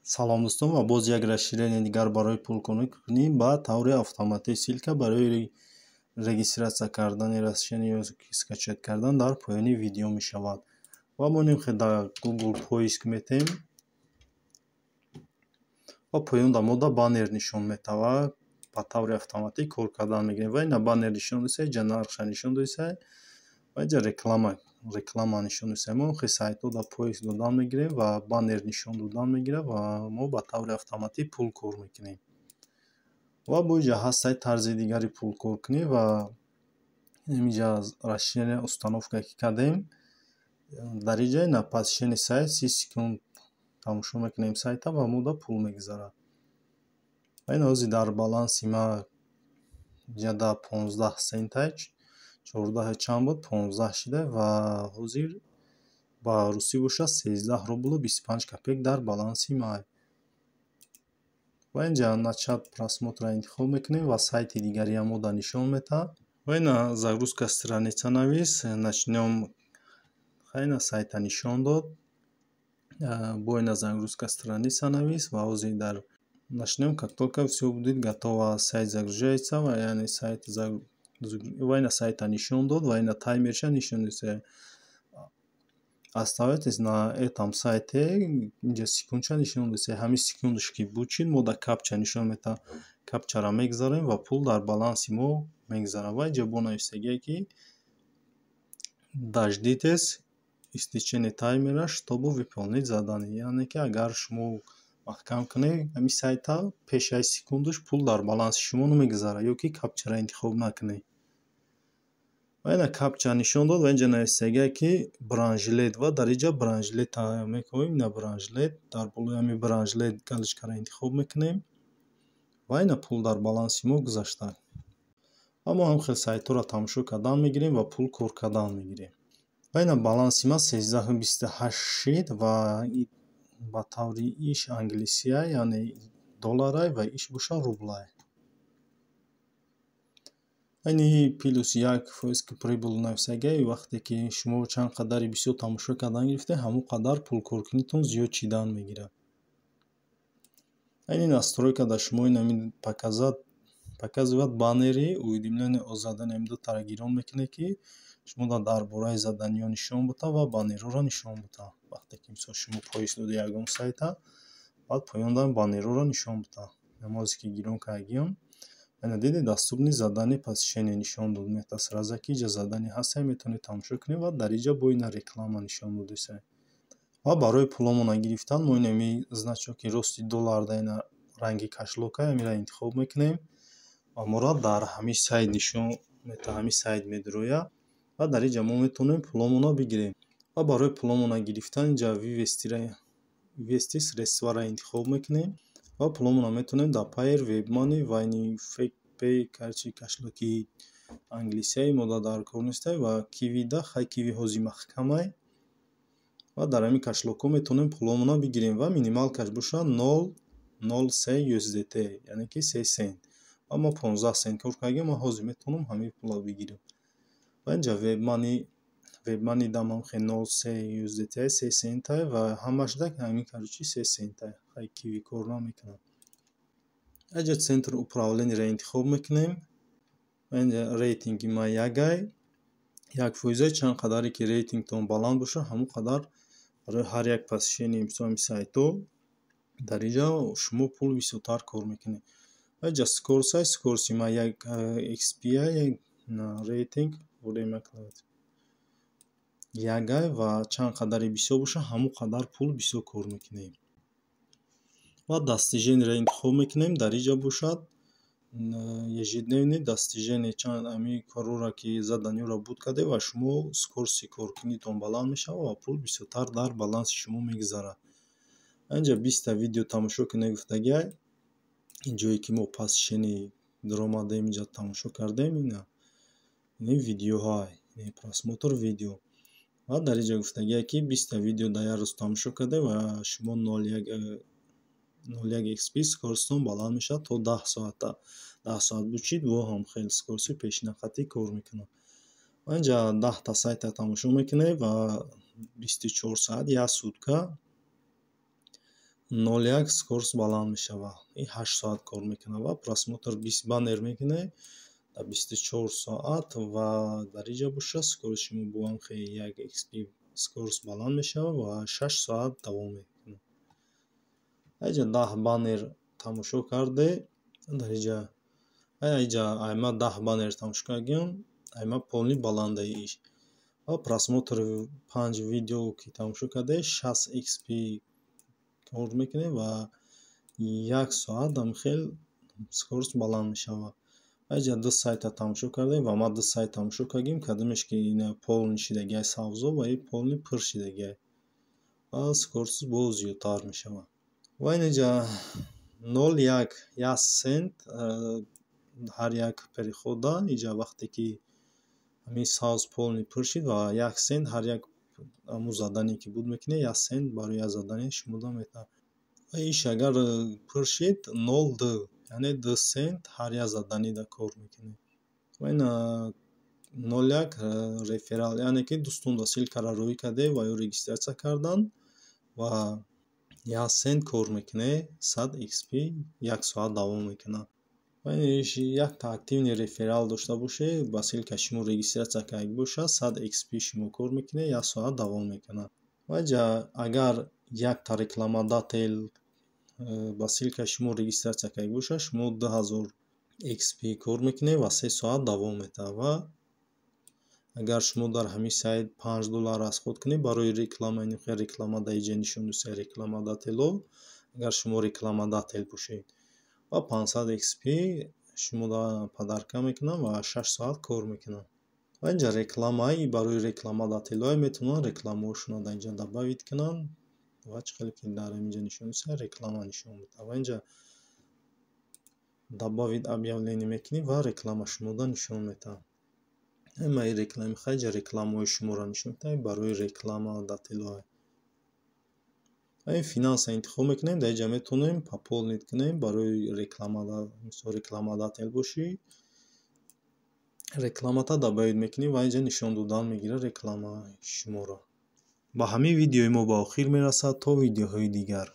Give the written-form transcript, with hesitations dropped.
Салом дӯстон ва боз як расширияи дигар барои пулкунӣ кунӣ ба таври автоматӣ. Силка барои регистратсия кардани расширия ё скачат кардан дар поёни видео мешавад. Ва мо нимхел дар Google поиск метем ва поёнда мода баннер нишон метавад ба таври автоматӣ кор кардан мегирем. Ва ина баннер нишон дӯсай, ҷа нархша нишон дӯсай ва инҷа реклама нишон дӯсай. Мо хе сайтҳо дар поиск додан мегирем ва баннер нишон додан мегирад ва мо ба таври автоматӣ пул кор мекунем. Ва бо инҷа ҳастаи тарзи дигари пул коркунӣ ва инҷа расширия установка ки кардем дар инҷа ина посещени сайт 30 секунд тамошо мекунем сайта ва мода пул мегузарад. Ва ин ҳозир дар баланси ма ҷада 15 сентай 14 чанд буд 15 шуда ва ҳозир ба русӣ бошад 13 рублу 25 копеек дар баланси ма. Ва инҷа начат просмотра интихоб мекунем ва сайти дигариам мода нишон медиҳад. Ва ина загрузка страница навис начнем хайна сайта нишон дод. Бо ина загрузка страница навис ва ҳозир дар начнем как только всё будет готово сайт загружается ва яъне сайт ва ина сайта нишон дод ва ина таймерша нишон дӯсай. Оставайтесь на этом сайте инҷа секундша нишон дӯсай. Ҳамин секундаш ки бучид мода капча нишон медиҳад. Капчаро мегзарем ва пул дар баланси мо мегзарад. Ва инҷа бо нависагие ки дождитесь истечения таймера чтобы выполнить задание. Яъне ки агар шумо маҳкам кунед ҳамин сайта пешаи секундаш пул дар баланси шумо намегузарад ё ки капчаро интихоб накунед. Ва ина капча нишон дод ва инҷа нависагие ки бранжлет ва дар инҷа бранжлет мекунем. Ина бранжлет дар болои ҳамин бранжлет галочкаро интихоб мекунем ва ина пул дар баланси мо гузаштааст. Ва мо ҳам хел сайтҳоро тамошо кардан мегирем ва пул кор кардан мегирем. Ва ина баланси ма 13.28 шид ва ба таври иш англисия яъне долларай ва иш боша рублай. Айни плюс 1% прибыл нависагия вақте ки шумо чанд қадари бисёр тамошо кардан гирифтед ҳамон қадар пулкоркунитон зиёд чидан мегирад. Айни настройка дар шумо ин показывает баннери уведомления о задании дар гирон мекунед ки шумо дар бораи заданиё нишон буда ва баннерҳоро нишон буда. Вақте ки мисол шумо поиск дода ягон сайта баъд поёнда баннерҳоро нишон буда. Намозе ки гирон кардагиён ана дидед дастурни задание посещения нишон дод мета сразу ки ҷа задание ҳастае метавонед тамошо кунед ва дар инҷа бо ина реклама нишон додисай. Ва барои пуломона гирифтан мо ина ми значоки рости доллар да ина ранги кашлока амира интихоб мекунем ва моро дар ҳамин сайт нишон ҳамин сайт медирояд ва дар инҷа мо метавонем пуломона бигирем. Ва барои пуломона гирифтан инҷа вивести средстваро интихоб мекунем ва пуломона метавонем дар Payer, WebMoney ва ини FakePay карти кашлоки англисияи мода дар кор нестай ва Kiwi-да хай Kiwi ҳозир маҳкамай ва дар ҳамин кашлокҳо метавонем пуломона бигирем ва минималкаш бошад 0.03 USDT яъне ки 3 сент. Ва мо 15 сент кор кардагим ва ҳозир метавонам ҳамин пулро бигирам. Ва инҷа WebMoney дам ҳам хе 0.3 USDT 3 сентай ва ҳамаш да ҳамин каручи 3 сентай. Хай Kiwi кор намекунад. Инҷа центр управлениеро интихоб мекунем. Ва инҷа рейтинги ма ягай 1%. Чанд қадаре ки рейтингтон баланд бошад ҳамон қадар барои ҳар як посещение мисоли сайтҳо дар инҷа шумо пул бисёртар кор мекунед. Ва инҷа скорси ма як XPI рейтинг ягай ва чанд қадари бисёр бошад ҳамон қадар пул бисёр кор мекунем. Ва достижениеро интихоб мекунем дар инҷа бошад ежедневни достижение чанд ҳамин корҳоро ки заданиёро буд кардед ва шумо скорси коркунитон баланд мешавад ва пул бисёртар дар баланси шумо мегузарад. Инҷа 20 видео тамошо ки нагуфтагиай ин ҷое ки мо посещение омадем инҷа тамошо кардем ин видеоҳай просмотр видео ва дар инҷа гуфтагиай ки 20 видео дар як рӯз тамошо кардем ва шумо 0.1 XP скорстон баланд мешавад то 10 соат бучид во ҳам хел скорси пешнақатӣ кор мекунад. Ва инҷа 10 та сайта тамошо мекунед ва 24 соат 1 сутка 0,1 скорость баланд мешава. Ин 8 соат кор мекунад ва просмотр 20 баннер мекунад дар 24 соат ва дар инҷа боша скорости шумо бо ҳам хеле 1 XP скорост баланд мешава ва 6 соат давом мекунад. Инҷа 10 баннер тамошо карде дар инҷа айма 10 баннер тамошо кардем айма полни баландаи ва просмотри 5 видео ки тамошо карде 60 XP кор мекунем ва 1 соат дамхел скорост баланд мешава. Инҷа ду сайта тамошо кардем ва ма ду сайт тамошо кардем кадомеш ки ина полни шидагиай савзо ва ин полни пур шидагиай ва скорост боз зиёдтар мешава. Ва инҷа 0,1 сент ҳар як перехода инҷа вақте ки ҳамин савз полни пур шид ва 1 сент ҳар як ҳамун задане ки буд мекунед 1 сент барои задане шумода метавад. Ва иш агар пур шид 0,2 яъне 2 сент ҳар як заданида кор мекунед. Ва ин 0,1 реферал яъне ки дӯстон ссилкаро рӯй карде ва ё регистратсия кардан ва 1 сент кор мекунед 100 XP 1 соат давом мекунад. ва иш як активни реферал дошта бошед ба ссилкаи шумо регистратсия карда бошад 100 XP шумо кор мекунед 1 соат давом мекунад. ва инҷа агар якта рекламодател ба ссилкаи шумо регистратсия карда бошад шумо 2000 XP кор мекунед ва 3 соат давом метавад. ва агар шумо дар ҳамин сайт $5 расход кунед барои реклама реклама дар инҷа нишон дӯстаи рекламодатело агар шумо рекламодател бошед ва 500 XP шумо падарка мекунад ва 6 соат кор мекунад. ва инҷа рекламаи барои рекламодателҳое метавонанд рекламаҳошонро дар инҷа добавид кунанд ва чӣ хеле ки дар инҷа нишон дӯстаи реклама нишон медиҳад. ва инҷа добавид объявление мекунед ва реклама шумода нишон метавад. ҳама ин реклама мехоҳед инҷа рекламаҳои шуморо нишон диҳед барои рекламодателҳое. ва ин финанса интихоб мекунем дар инҷа метавонем пополнит кунем барои рекламодател бошӣ рекламата добавид мекунем ва инҷа нишон додан мегирад рекламаи шуморо. ба ҳамин видеои мо ба охир мерасад. То видеоҳои дигар.